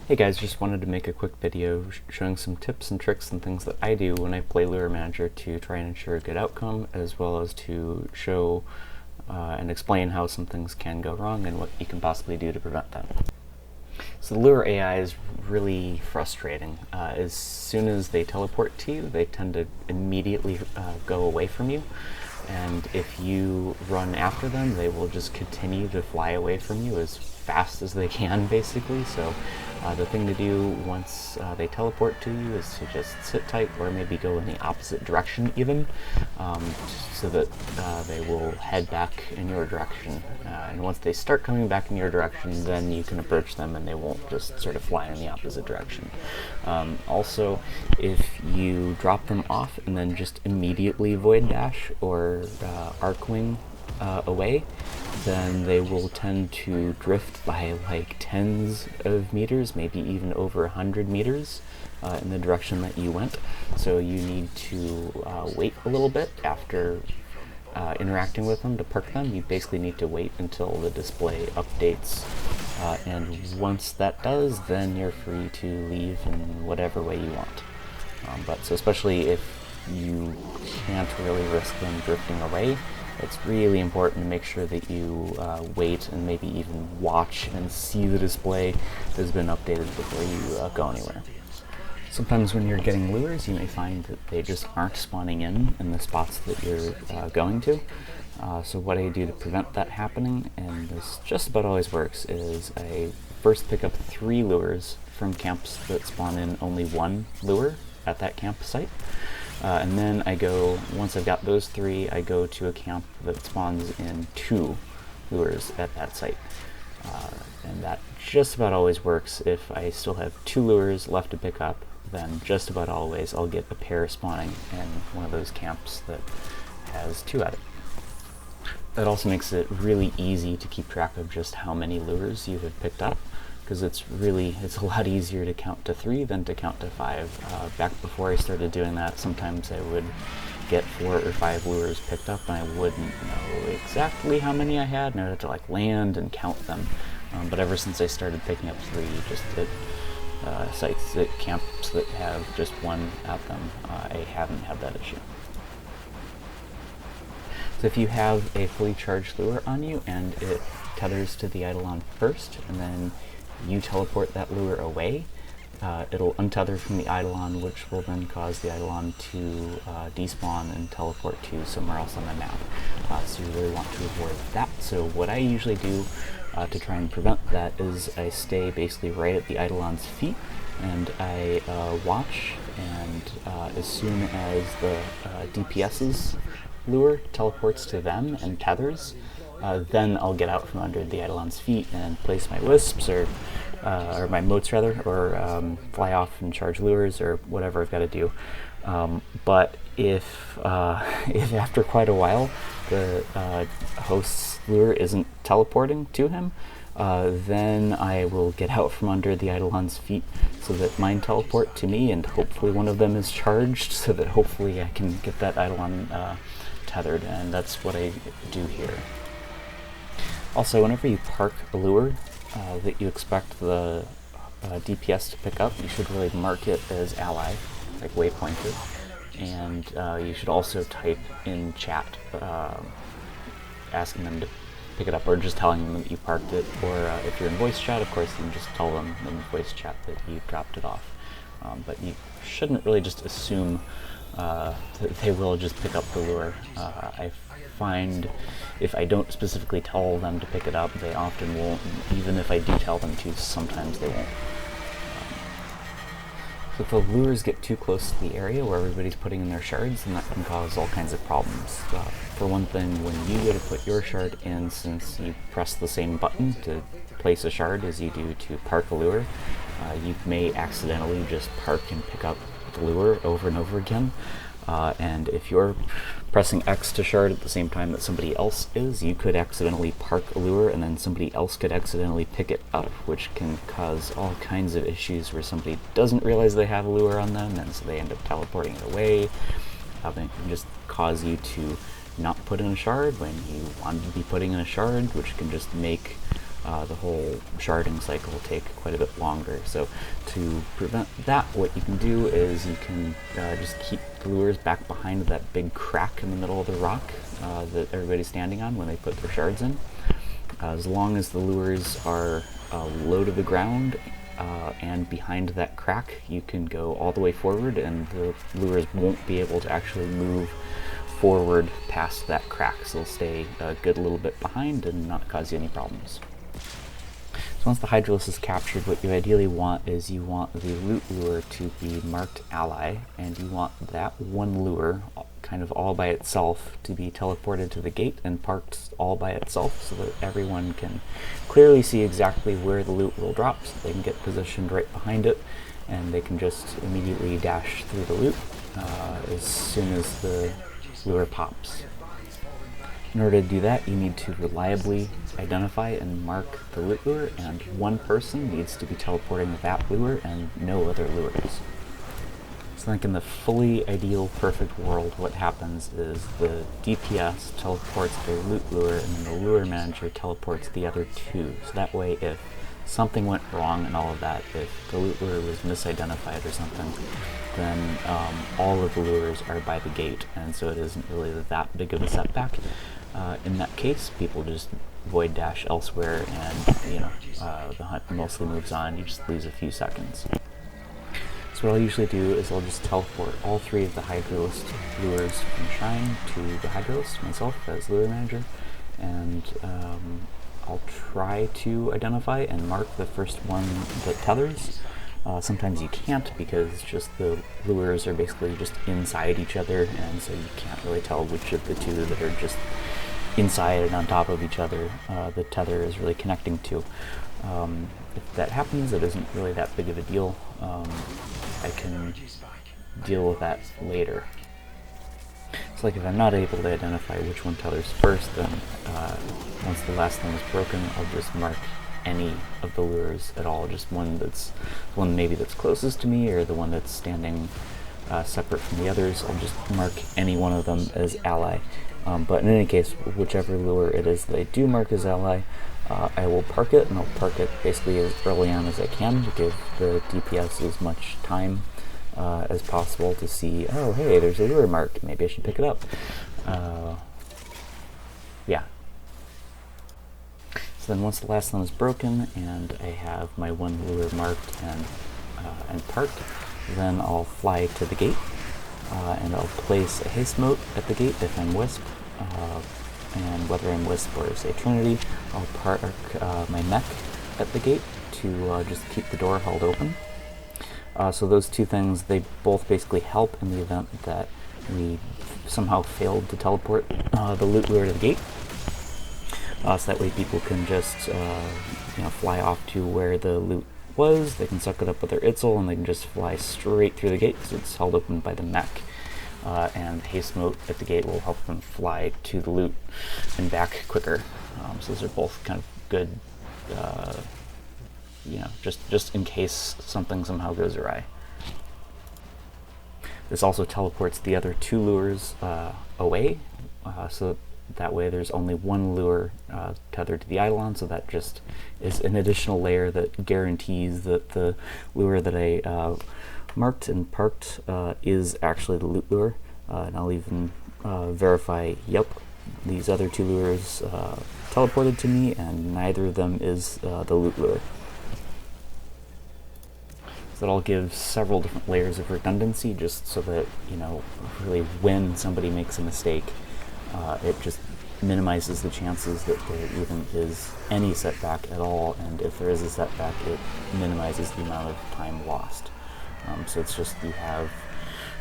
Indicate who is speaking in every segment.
Speaker 1: Hey guys, just wanted to make a quick video showing some tips and tricks and things that I do when I play Lure Manager to try and ensure a good outcome, as well as to show and explain how some things can go wrong and what you can possibly do to prevent them. So the Lure AI is really frustrating. As soon as they teleport to you, they tend to immediately go away from you. And if you run after them, they will just continue to fly away from you as fast as they can, basically. So the thing to do once they teleport to you is to just sit tight, or maybe go in the opposite direction even, so that they will head back in your direction. And once they start coming back in your direction, then you can approach them and they won't just sort of fly in the opposite direction. Also, if you drop them off and then just immediately void dash or arc wing away, then they will tend to drift by like tens of meters, maybe even over 100 meters in the direction that you went. So you need to wait a little bit after interacting with them to perk them. You basically need to wait until the display updates, and once that does, then you're free to leave in whatever way you want. But so especially if you can't really risk them drifting away, it's really important to make sure that you wait and maybe even watch and see the display has been updated before you go anywhere. Sometimes when you're getting lures, you may find that they just aren't spawning in the spots that you're going to. So what I do to prevent that happening, and this just about always works, is I first pick up 3 lures from camps that spawn in only 1 lure at that campsite. And then I go, once I've got those 3, I go to a camp that spawns in 2 lures at that site. And that just about always works. If I still have 2 lures left to pick up, then just about always I'll get a pair spawning in one of those camps that has 2 at it. That also makes it really easy to keep track of just how many lures you have picked up, because it's a lot easier to count to 3 than to count to 5. Back before I started doing that, sometimes I would get 4 or 5 lures picked up and I wouldn't know exactly how many I had, and I had to like land and count them. But ever since I started picking up 3 just at sites, at camps that have just 1 at them, I haven't had that issue. So if you have a fully charged lure on you and it tethers to the Eidolon first, and then you teleport that lure away, it'll untether from the Eidolon, which will then cause the Eidolon to despawn and teleport to somewhere else on the map. So you really want to avoid that. So what I usually do to try and prevent that is I stay basically right at the Eidolon's feet, and I watch, and as soon as the DPS's lure teleports to them and tethers, then I'll get out from under the Eidolon's feet and place my wisps, or my motes rather, or fly off and charge lures, or whatever I've got to do. But if after quite a while the host's lure isn't teleporting to him, then I will get out from under the Eidolon's feet so that mine teleport to me, and hopefully one of them is charged, so that hopefully I can get that Eidolon tethered, and that's what I do here. Also, whenever you park a lure that you expect the DPS to pick up, you should really mark it as ally, like waypointed, and you should also type in chat asking them to pick it up, or just telling them that you parked it, or if you're in voice chat, of course, you can just tell them in voice chat that you dropped it off. But you shouldn't really just assume that they will just pick up the lure. I find if I don't specifically tell them to pick it up, they often won't. Even if I do tell them to, sometimes they won't. So if the lures get too close to the area where everybody's putting in their shards, then that can cause all kinds of problems. For one thing, when you go to put your shard in, since you press the same button to place a shard as you do to park a lure, you may accidentally just park and pick up the lure over and over again. And if you're pressing X to shard at the same time that somebody else is, you could accidentally park a lure, and then somebody else could accidentally pick it up, which can cause all kinds of issues where somebody doesn't realize they have a lure on them, and so they end up teleporting it away. It can just cause you to not put in a shard when you wanted to be putting in a shard, which can just make the whole sharding cycle will take quite a bit longer. So to prevent that, what you can do is you can just keep the lures back behind that big crack in the middle of the rock that everybody's standing on when they put their shards in. As long as the lures are low to the ground and behind that crack, you can go all the way forward, and the lures won't be able to actually move forward past that crack, so they'll stay a good little bit behind and not cause you any problems. So once the Hydrolyst is captured, what you ideally want is you want the loot lure to be marked ally, and you want that one lure kind of all by itself to be teleported to the gate and parked all by itself, so that everyone can clearly see exactly where the loot will drop, so they can get positioned right behind it, and they can just immediately dash through the loot as soon as the lure pops. In order to do that, you need to reliably identify and mark the loot lure, and one person needs to be teleporting that lure and no other lures. So I think in the fully ideal, perfect world, what happens is the DPS teleports the loot lure, and then the lure manager teleports the other two. So that way, if something went wrong and all of that, if the loot lure was misidentified or something, then all of the lures are by the gate, and so it isn't really that big of a setback. In that case, people just void dash elsewhere, and the hunt mostly moves on. You just lose a few seconds. So what I'll usually do is I'll just teleport all three of the Hydrolyst lures from Shrine to the Hydrolyst myself as lure manager, and I'll try to identify and mark the first one that tethers. Sometimes you can't, because just the lures are basically just inside each other, and so you can't really tell which of the two that are just inside and on top of each other the tether is really connecting to. If that happens, it isn't really that big of a deal. I can deal with that later. So like if I'm not able to identify which one tethers first, then once the last thing is broken, I'll just mark any of the lures at all, just one maybe that's closest to me, or the one that's standing separate from the others. I'll just mark any one of them as ally. But in any case, whichever lure it is that I do mark as ally, I will park it, and I'll park it basically as early on as I can to give the DPS as much time as possible to see, oh hey, there's a lure marked, maybe I should pick it up. Yeah. So then once the last one is broken and I have my one lure marked and parked, then I'll fly to the gate, and I'll place a haste mote at the gate if I'm Wisp, and whether I'm Wisp or say Trinity, I'll park my mech at the gate to just keep the door held open. So those two things, they both basically help in the event that we somehow failed to teleport the loot lure to the gate. So that way people can just fly off to where the loot was, they can suck it up with their Itzel, and they can just fly straight through the gate because it's held open by the mech. And haste mote at the gate will help them fly to the loot and back quicker. So those are both kind of good, just in case something somehow goes awry. This also teleports the other two lures away, so that way there's only one lure tethered to the Eidolon, so that just is an additional layer that guarantees that the lure that I marked and parked is actually the loot lure. And I'll even verify, yep, these other two lures teleported to me, and neither of them is the loot lure. So that'll give several different layers of redundancy, just so that, really when somebody makes a mistake, it just minimizes the chances that there even is any setback at all, and if there is a setback, it minimizes the amount of time lost. So it's just, you have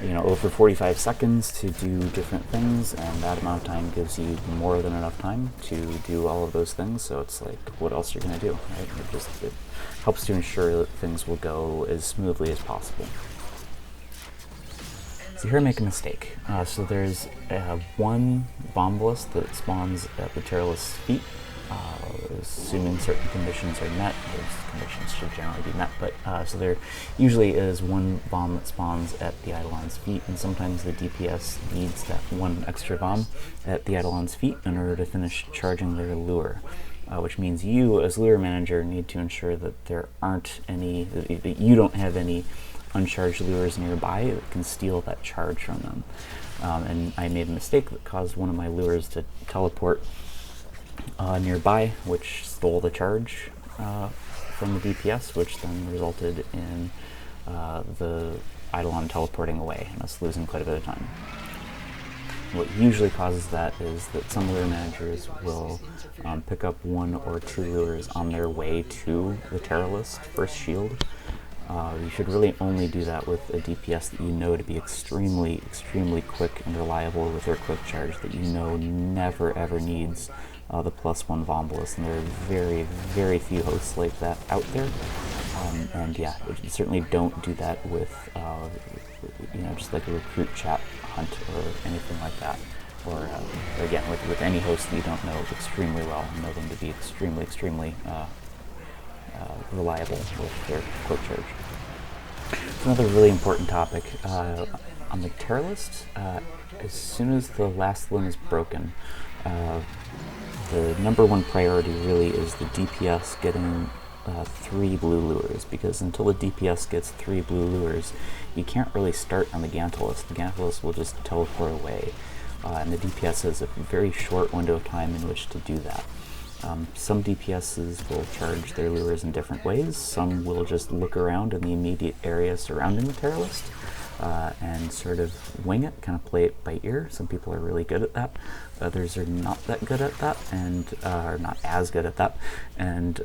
Speaker 1: over 45 seconds to do different things, and that amount of time gives you more than enough time to do all of those things. So it's like, what else are you going to do, right? It helps to ensure that things will go as smoothly as possible. So here I make a mistake. So there's one Bombalist that spawns at the Teralyst's feet. Assuming certain conditions are met, those conditions should generally be met, but so there usually is one bomb that spawns at the Eidolon's feet, and sometimes the DPS needs that one extra bomb at the Eidolon's feet in order to finish charging their lure. which means you, as lure manager, need to ensure that there aren't any, that you don't have any uncharged lures nearby that can steal that charge from them. And I made a mistake that caused one of my lures to teleport nearby, which stole the charge from the DPS, which then resulted in the Eidolon teleporting away and us losing quite a bit of time. What usually causes that is that some lure managers will pick up 1 or 2 lures on their way to the Teralyst first shield. You should really only do that with a DPS that you know to be extremely quick and reliable with their quick charge, that you know never ever needs the +1 Vombalist, and there are very few hosts like that out there. And yeah, certainly don't do that with just like a recruit chat hunt or anything like that. Or again, with any host that you don't know extremely well, and know them to be extremely reliable with their quick charge. It's another really important topic. On the Teralyst, as soon as the last limb is broken, the #1 priority really is the DPS getting 3 blue lures, because until the DPS gets 3 blue lures, you can't really start on the Gantulyst. The Gantulyst will just teleport away, and the DPS has a very short window of time in which to do that. Some DPSs will charge their lures in different ways. Some will just look around in the immediate area surrounding the Teralyst and sort of wing it, kind of play it by ear. Some people are really good at that. Others are not that good at that, and are not as good at that. And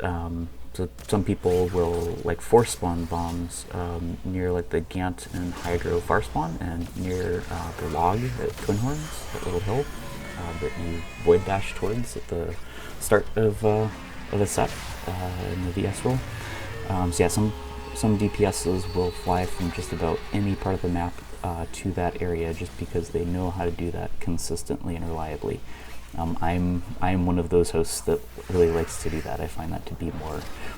Speaker 1: so some people will like force spawn bombs near like the Gant and Hydro far spawn, and near the log at Twin Horns, that little hill that you void dash towards at the start of a set in the VS role. So yeah, some DPSs will fly from just about any part of the map to that area just because they know how to do that consistently and reliably. I'm one of those hosts that really likes to do that. I find that to be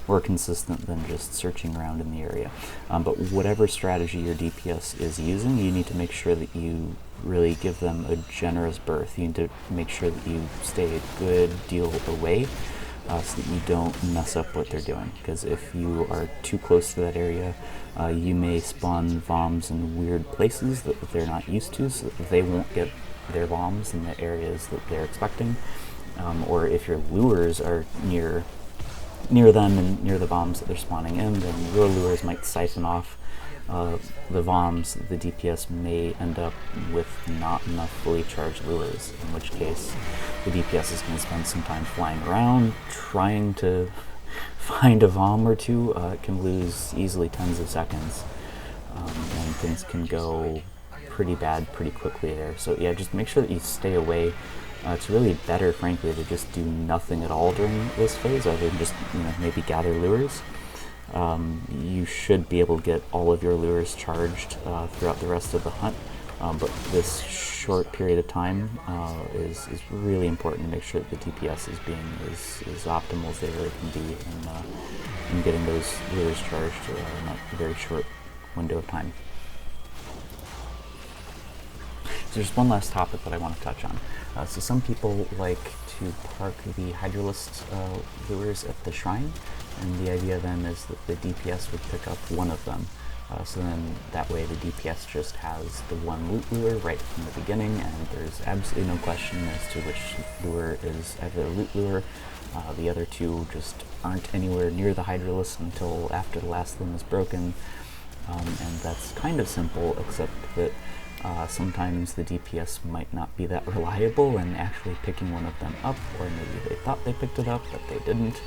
Speaker 1: more consistent than just searching around in the area. But whatever strategy your DPS is using, you need to make sure that you really give them a generous berth. You need to make sure that you stay a good deal away so that you don't mess up what they're doing. Because if you are too close to that area, you may spawn bombs in weird places that they're not used to, so that they won't get their bombs in the areas that they're expecting. Or if your lures are near them and near the bombs that they're spawning in, then your lures might siphon off the bombs. The DPS may end up with not enough fully charged lures, in which case the DPS is going to spend some time flying around trying to find a bomb or two. It can lose easily tens of seconds, and things can go pretty bad pretty quickly there. So yeah, just make sure that you stay away. It's really better, frankly, to just do nothing at all during this phase, other than just maybe gather lures. You should be able to get all of your lures charged throughout the rest of the hunt, but this short period of time is really important to make sure that the DPS is being as optimal as they really can be in getting those lures charged in a very short window of time. So there's one last topic that I want to touch on. So some people like to park the Hydrolyst lures at the shrine, and the idea then is that the DPS would pick up one of them. So then that way the DPS just has the one loot lure right from the beginning, and there's absolutely no question as to which lure is either a loot lure. The other two just aren't anywhere near the Hydrolyst until after the last limb is broken. And that's kind of simple, except that sometimes the DPS might not be that reliable in actually picking one of them up, or maybe they thought they picked it up, but they didn't.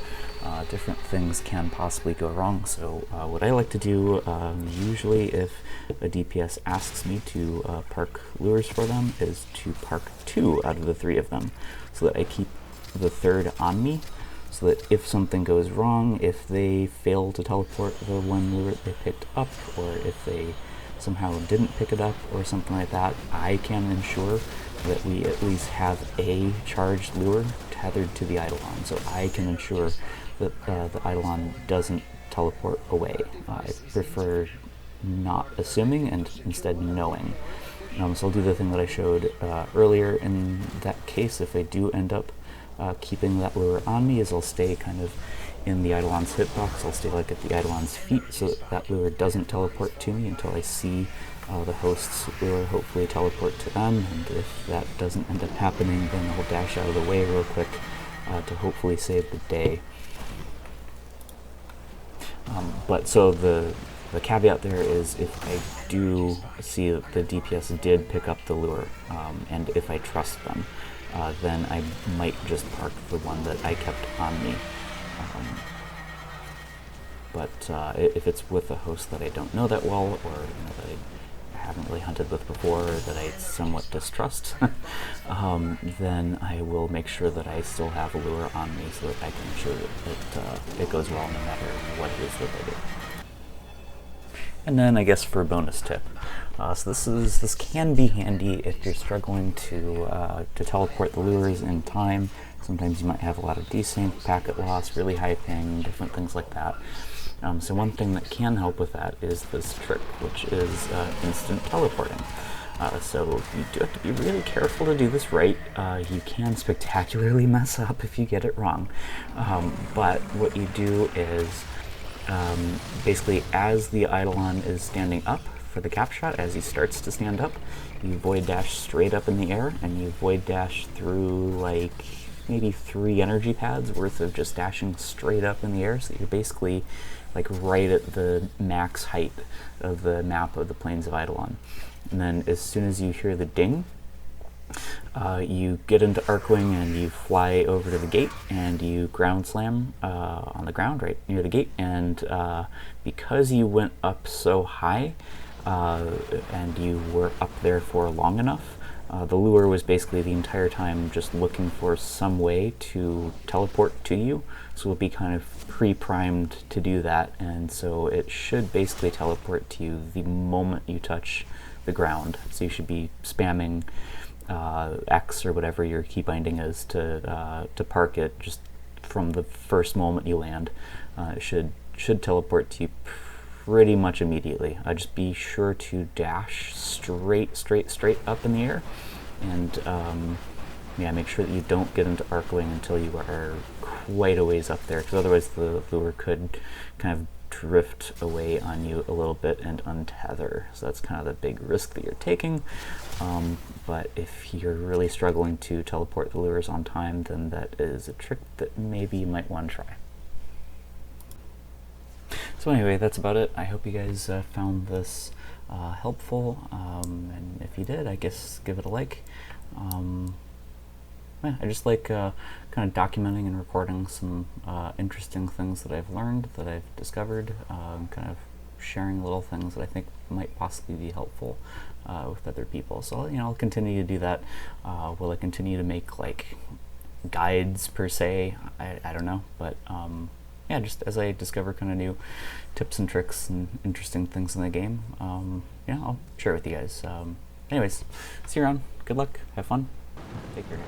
Speaker 1: Different things can possibly go wrong, so what I like to do, usually if a DPS asks me to park lures for them, is to park 2 out of the 3 of them, so that I keep the third on me, so that if something goes wrong, if they fail to teleport the one lure they picked up, or if they somehow didn't pick it up or something like that, I can ensure that we at least have a charged lure tethered to the Eidolon, so I can ensure that the Eidolon doesn't teleport away. I prefer not assuming and instead knowing. So I'll do the thing that I showed earlier. In that case, if they do end up keeping that lure on me is I'll stay kind of in the Eidolon's hitbox. I'll stay like at the Eidolon's feet so that lure doesn't teleport to me until I see the host's lure hopefully teleport to them, and if that doesn't end up happening, then I'll dash out of the way real quick to hopefully save the day. But so the caveat there is if I do see that the DPS did pick up the lure, and if I trust them, then I might just park the one that I kept on me. But if it's with a host that I don't know that well, or that I haven't really hunted with before, or that I somewhat distrust, then I will make sure that I still have a lure on me so that I can ensure that it goes well no matter what it is that I do. And then I guess for a bonus tip, so this can be handy if you're struggling to teleport the lures in time. Sometimes you might have a lot of desync, packet loss, really high ping, different things like that. So one thing that can help with that is this trick, which is instant teleporting. So you do have to be really careful to do this right. You can spectacularly mess up if you get it wrong. But what you do is basically as the Eidolon is standing up for the cap shot, as he starts to stand up, you void dash straight up in the air, and you void dash through like maybe 3 energy pads worth of just dashing straight up in the air, so you're basically like right at the max height of the map of the Plains of Eidolon. And then as soon as you hear the ding, you get into Arcwing and you fly over to the gate and you ground slam on the ground right near the gate, and because you went up so high and you were up there for long enough, the lure was basically the entire time just looking for some way to teleport to you, so it'll be kind of pre-primed to do that, and so it should basically teleport to you the moment you touch the ground. So you should be spamming X or whatever your key binding is to park it just from the first moment you land. It should teleport to you pretty much immediately. Just be sure to dash straight up in the air, and yeah, make sure that you don't get into Arcwing until you are quite a ways up there, because otherwise the lure could kind of drift away on you a little bit and untether. So that's kind of the big risk that you're taking. But if you're really struggling to teleport the lures on time, then that is a trick that maybe you might want to try. So anyway, that's about it. I hope you guys found this helpful, and if you did, I guess give it a like. Yeah, I just like kind of documenting and recording some interesting things that I've learned, that I've discovered, kind of sharing little things that I think might possibly be helpful with other people. So, you know, I'll continue to do that. Will I continue to make like guides per se? I don't know, but yeah, just as I discover kind of new tips and tricks and interesting things in the game, yeah, I'll share it with you guys. Anyways, see you around. Good luck. Have fun. Take care, guys.